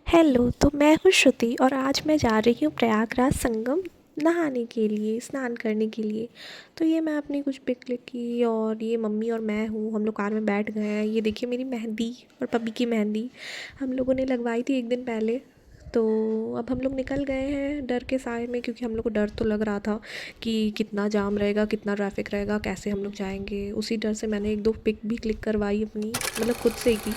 Hello, तो मैं हूँ श्रुति और आज मैं जा रही हूँ प्रयागराज संगम नहाने के लिए, स्नान करने के लिए। तो ये मैं अपनी कुछ पिक क्लिक की और ये मम्मी और मैं हूँ, हम लोग कार में बैठ गए हैं। ये देखिए मेरी मेहंदी और पपी की मेहंदी हम लोगों ने लगवाई थी एक दिन पहले। तो अब हम लोग निकल गए हैं डर के साए में, क्योंकि हम लोग को डर तो लग रहा था कि कितना जाम रहेगा, कितना ट्रैफिक रहेगा, कैसे हम लोग जाएंगे। उसी डर से मैंने एक दो पिक भी क्लिक करवाई अपनी, मतलब खुद से ही की।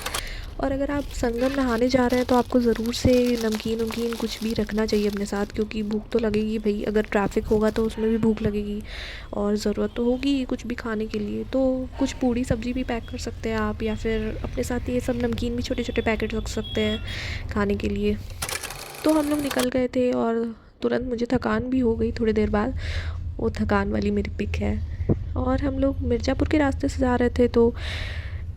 और अगर आप संगम नहाने जा रहे हैं तो आपको ज़रूर से नमकीन वमकीन कुछ भी रखना चाहिए अपने साथ, क्योंकि भूख तो लगेगी भाई। अगर ट्रैफिक होगा तो उसमें भी भूख लगेगी और ज़रूरत तो होगी ही कुछ भी खाने के लिए। तो कुछ पूड़ी सब्ज़ी भी पैक कर सकते हैं आप, या फिर अपने साथ ये सब नमकीन भी छोटे छोटे पैकेट रख सकते हैं खाने के लिए। तो हम लोग निकल गए थे और तुरंत मुझे थकान भी हो गई थोड़ी देर बाद। वो थकान वाली मेरी पिक है। और हम लोग मिर्ज़ापुर के रास्ते से जा रहे थे, तो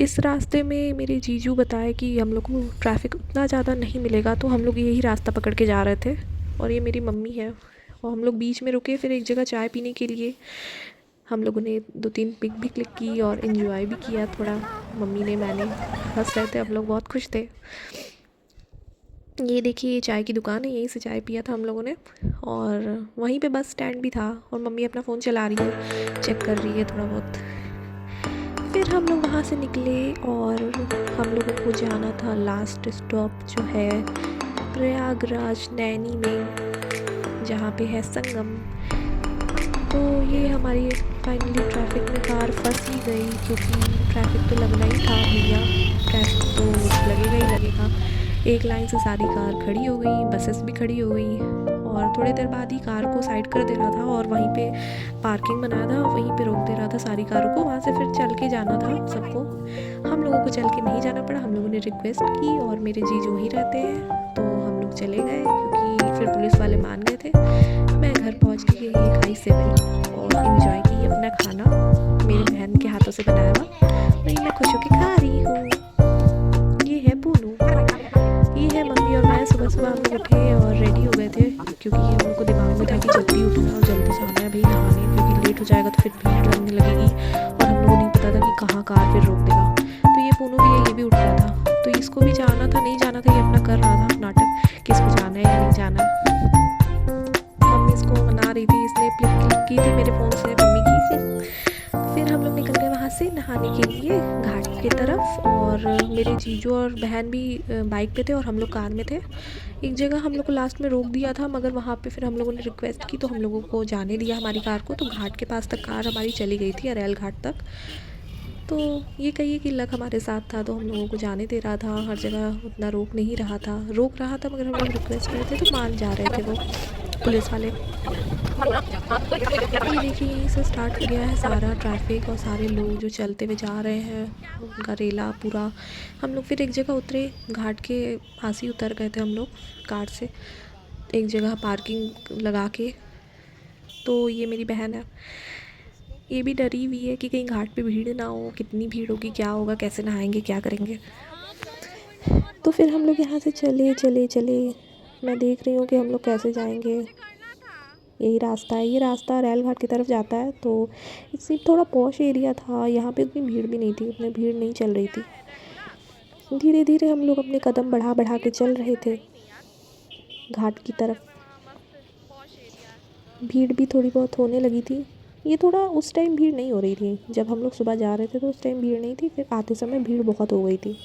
इस रास्ते में मेरे जीजू बताए कि हम लोग को ट्रैफिक उतना ज़्यादा नहीं मिलेगा, तो हम लोग यही रास्ता पकड़ के जा रहे थे। और ये मेरी मम्मी है। और हम लोग बीच में रुके फिर एक जगह चाय पीने के लिए। हम लोगों ने दो तीन पिक भी क्लिक की और इन्जॉय भी किया थोड़ा। मम्मी ने, मैंने हंस रहे थे, हम लोग बहुत खुश थे। ये देखिए ये चाय की दुकान है, यहीं से चाय पिया था हम लोगों ने। और वहीं पे बस स्टैंड भी था और मम्मी अपना फ़ोन चला रही है, चेक कर रही है थोड़ा बहुत। फिर हम लोग वहाँ से निकले और हम लोगों को जाना था लास्ट स्टॉप जो है प्रयागराज नैनी में, जहाँ पे है संगम। तो ये हमारी फाइनली ट्रैफिक में कार फंस ही गई, क्योंकि ट्रैफिक तो लगना ही था भैया। ट्रैफिक तो लगेगा ही लगेगा। एक लाइन से सारी कार खड़ी हो गई, बसेस भी खड़ी हो गई। और थोड़ी देर बाद ही कार को साइड कर दे रहा था और वहीं पे पार्किंग बनाया था, वहीं पे रोक दे रहा था सारी कारों को। वहाँ से फिर चल के जाना था सबको। हम लोगों को चल के नहीं जाना पड़ा, हम लोगों ने रिक्वेस्ट की और मेरे जीजू वहीं रहते हैं तो हम लोग चले गए, क्योंकि फिर पुलिस वाले मान गए थे। मैं घर पहुँच के ये खाई सेवई और इन्जॉय की अपना खाना, मेरी बहन के हाथों से बनाया हुआ। वही मैं खुश होकर खा रही हूँ। ये है पूनू, ये है मम्मी और मैं। सुबह सुबह हम लोग उठे और रेडी हो गए थे, क्योंकि हम लोग को दिमाग में था कि जल्दी उठना है और जल्दी जाना है भाई नहाने, क्योंकि लेट हो जाएगा तो फिर भीड़ लगने लगेगी। और हम लोगों को नहीं पता था कि कहाँ कार फिर रोक देगा। तो ये पूनू भी है, ये भी उठ गया था, तो इसको भी जाना था नहीं जाना था, ये अपना कर रहा था नाटक कि इसको जाना है या नहीं जाना है। मम्मी इसको मना रही थी, इसने क्लिक क्लिक की थी मेरे फ़ोन से मम्मी की। फिर हम लोग निकल गए वहाँ से नहाने के लिए घाट की तरफ। और मेरे जीजू और बहन भी बाइक पे थे और हम लोग कार में थे। एक जगह हम लोग को लास्ट में रोक दिया था, मगर वहाँ पे फिर हम लोगों ने रिक्वेस्ट की तो हम लोगों को जाने दिया हमारी कार को। तो घाट के पास तक कार हमारी चली गई थी, अरेल घाट तक। तो ये कहिए कि लक हमारे साथ था, तो हम लोगों को जाने दे रहा था, हर जगह उतना रोक नहीं रहा था, रोक रहा था मगर हम लोग रिक्वेस्ट कर रहे थे तो मान जा रहे थे वो पुलिस वाले। ये देखिए यहीं से स्टार्ट हो गया है सारा ट्रैफिक और सारे लोग जो चलते हुए जा रहे हैं, उनका रेला पूरा। हम लोग फिर एक जगह उतरे, घाट के पास ही उतर गए थे हम लोग कार से, एक जगह पार्किंग लगा के। तो ये मेरी बहन है, ये भी डरी हुई है कि कहीं घाट पे भीड़ ना हो, कितनी भीड़ होगी, क्या होगा, कैसे नहाएंगे, क्या करेंगे। तो फिर हम लोग यहाँ से चले चले चले। मैं देख रही हूँ कि हम लोग कैसे जाएंगे। यही रास्ता है, ये रास्ता रेल घाट की तरफ जाता है। तो इससे थोड़ा पॉश एरिया था, यहाँ पे उतनी भीड़ भी नहीं थी, उतनी भीड़ नहीं चल रही थी। धीरे धीरे हम लोग अपने कदम बढ़ा बढ़ा के चल रहे थे घाट की तरफ। भीड़ भी थोड़ी बहुत होने लगी थी। ये थोड़ा उस टाइम भीड़ नहीं हो रही थी जब हम लोग सुबह जा रहे थे, तो उस टाइम भीड़ नहीं थी। फिर आते समय भीड़ बहुत हो गई थी।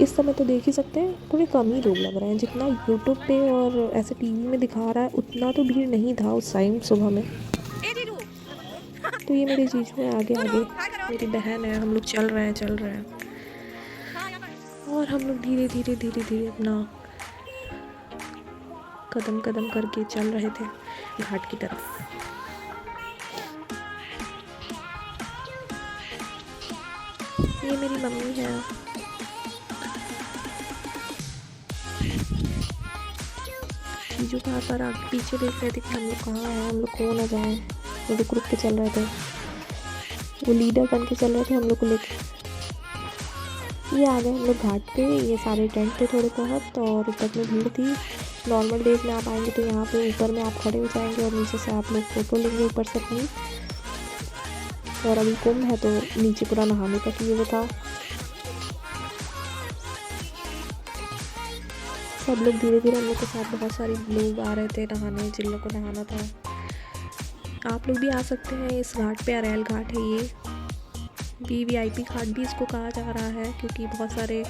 इस समय तो देख ही सकते हैं थोड़े कम ही लोग लग रहे हैं, जितना यूट्यूब पे और ऐसे टीवी में दिखा रहा है उतना तो भीड़ नहीं था उस टाइम सुबह में। तो ये मेरे जीजू हैं आगे आगे, मेरी बहन है, हम लोग चल रहे हैं चल रहे हैं। और हम लोग धीरे धीरे धीरे धीरे अपना कदम कदम करके चल रहे थे घाट की तरफ। ये मेरी मम्मी है। जीजू बार बार आगे पीछे देख रहे थे कि हम लोग कहाँ हैं, हम लोग खो ना जाएं। वो रुक रुक के चल रहे थे, वो लीडर बन के चल रहे थे हम लोग को लेकर। ये आ गए हम लोग घाट पे। ये सारे टेंट थे थोड़े बहुत और ऊपर में भीड़ थी। नॉर्मल डेज में आप आएंगे तो यहाँ पे ऊपर में आप खड़े हो जाएंगे और नीचे से आप लोग फ़ोटो लेंगे ऊपर से अपनी। और अभी कुंभ है तो नीचे पूरा नहाने का ये वो था। सब लोग धीरे धीरे हम लोग के साथ, बहुत सारे लोग आ रहे थे नहाने, जिन लोग को नहाना था। आप लोग भी आ सकते हैं इस घाट पे। अरेल घाट है ये, वीवीआईपी घाट भी इसको कहा जा रहा है, क्योंकि बहुत सारे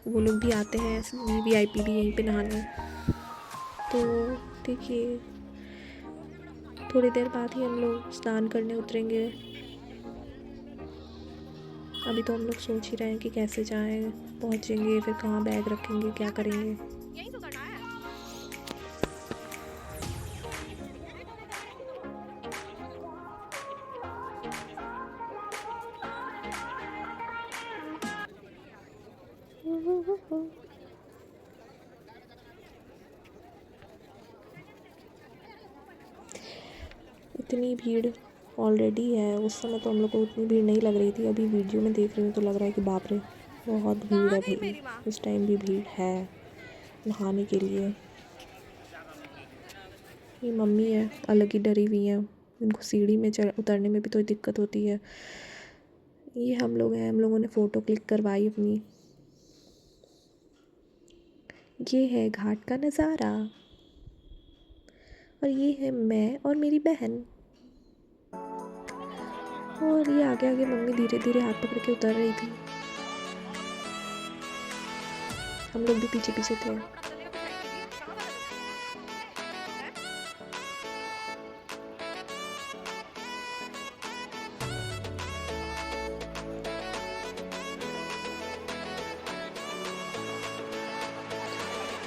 वो लोग भी आते हैं वीवीआईपी भी यहीं पे नहाने। तो देखिए, थोड़ी देर बाद ही हम लोग स्नान करने उतरेंगे। अभी तो हम लोग सोच ही रहे हैं कि कैसे जाएं, पहुंचेंगे, फिर कहाँ बैग रखेंगे, क्या करेंगे। इतनी भीड़ ऑलरेडी है, उस समय तो हम लोग को उतनी भीड़ नहीं लग रही थी। अभी वीडियो में देख रही हूँ तो लग रहा है कि बाप रे, बहुत भीड़ है भाई। इस टाइम भी भीड़ है नहाने के लिए। ये मम्मी है, अलग ही डरी हुई है, इनको सीढ़ी में उतरने में भी तो दिक्कत होती है। ये हम लोग हैं, हम लोगों ने फ़ोटो क्लिक करवाई अपनी। ये है घाट का नज़ारा, और ये है मैं और मेरी बहन। और ये आगे आगे मम्मी धीरे धीरे हाथ पकड़ के उतर रही थी, हम लोग भी पीछे पीछे थे।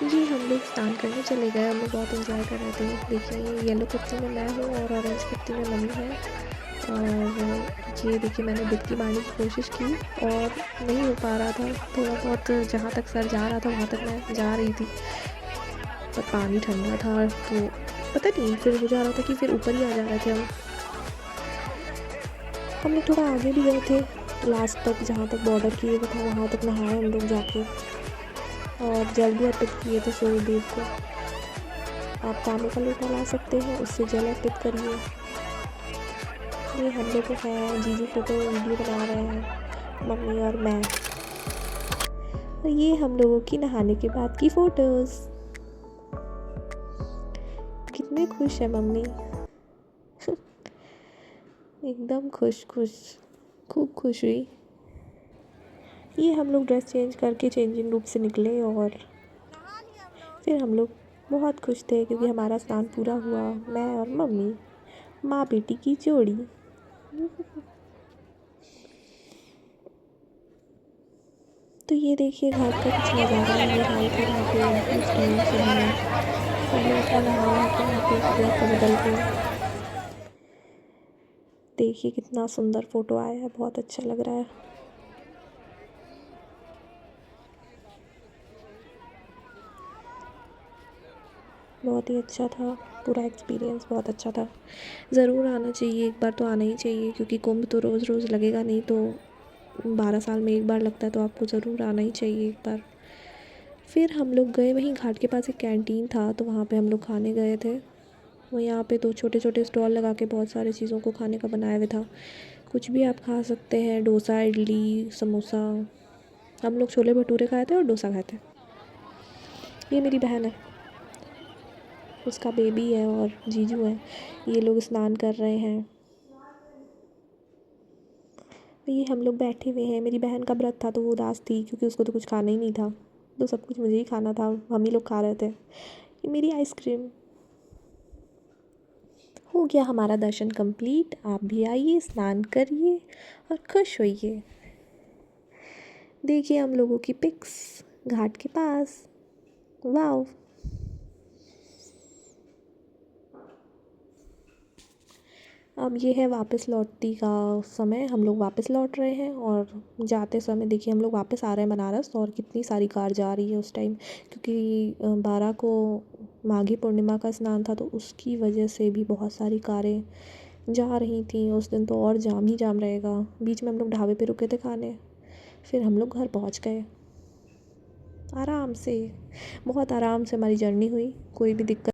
ये हम लोग स्नान करने चले गए, हम लोग बहुत एंजॉय कर रहे थे। देखिए, ये येलो कुर्ती में मैं हूँ और ऑरेंज कुर्ती में मम्मी है। और ये देखिए, मैंने डुबकी मारने की कोशिश की और नहीं हो पा रहा था। थोड़ा बहुत जहाँ तक सर जा रहा था वहाँ तक मैं जा रही थी, पर पानी ठंडा था तो पता नहीं फिर हो जा रहा था कि फिर ऊपर ही आ जा रहे थे हम लोग थोड़ा आगे भी गए थे, लास्ट तक जहाँ तक बॉर्डर किए था वहाँ तक नहाए हम लोग जाके, और जल भी अर्पित किए थे सूर्यदेव को। आप तांबे का लोटा ला सकते हैं, उससे जल अर्पित करिए। ये हम लोग हैं, जीजू फोटो वीडियो बना रहे हैं, मम्मी और मैं। और ये हम लोगों की नहाने के बाद की फ़ोटोज़। कितने खुश है मम्मी एकदम खुश खुश, खूब खुश हुई। ये हम लोग ड्रेस चेंज करके चेंजिंग रूम से निकले और फिर हम लोग बहुत खुश थे, क्योंकि हमारा स्नान पूरा हुआ। मैं और मम्मी, माँ बेटी की जोड़ी। तो ये देखिए घाट का कुछ नज़ारा ये हाल था वहाँ पे उस टाइम सुबह में। सब लोग इतना नहाया है कि वहाँ पे ड्रेस बदल के देखिए कितना सुंदर फ़ोटो आया है, बहुत अच्छा लग रहा है। बहुत ही अच्छा था, पूरा एक्सपीरियंस बहुत अच्छा था। ज़रूर आना चाहिए, एक बार तो आना ही चाहिए, क्योंकि कुंभ तो रोज़ रोज़ लगेगा नहीं, तो 12 साल में एक बार लगता है, तो आपको ज़रूर आना ही चाहिए एक बार। फिर हम लोग गए, वहीं घाट के पास एक कैंटीन था, तो वहाँ पे हम लोग खाने गए थे। वो यहाँ पे तो छोटे छोटे स्टॉल लगा के बहुत सारी चीज़ों को खाने का बनाया हुआ था, कुछ भी आप खा सकते हैं, डोसा, इडली, समोसा। हम लोग छोले भटूरे खाए थे और डोसा खाए थे। ये मेरी बहन है, उसका बेबी है और जीजू है, ये लोग स्नान कर रहे हैं। ये हम लोग बैठे हुए हैं। मेरी बहन का व्रत था तो वो उदास थी, क्योंकि उसको तो कुछ खाना ही नहीं था, तो सब कुछ मुझे ही खाना था, हम ही लोग खा रहे थे। ये मेरी आइसक्रीम। हो गया हमारा दर्शन कंप्लीट। आप भी आइए, स्नान करिए और खुश होइए। देखिए हम लोगों की पिक्स घाट के पास। वाओ। अब ये है वापस लौटती का समय, हम लोग वापस लौट रहे हैं। और जाते समय देखिए हम लोग वापस आ रहे हैं बनारस, और कितनी सारी कार जा रही है उस टाइम, क्योंकि 12 को माघी पूर्णिमा का स्नान था, तो उसकी वजह से भी बहुत सारी कारें जा रही थी। उस दिन तो और जाम ही जाम रहेगा। बीच में हम लोग ढाबे पे रुके थे खाने, फिर हम लोग घर पहुंच गए आराम से। बहुत आराम से हमारी जर्नी हुई, कोई भी दिक्कत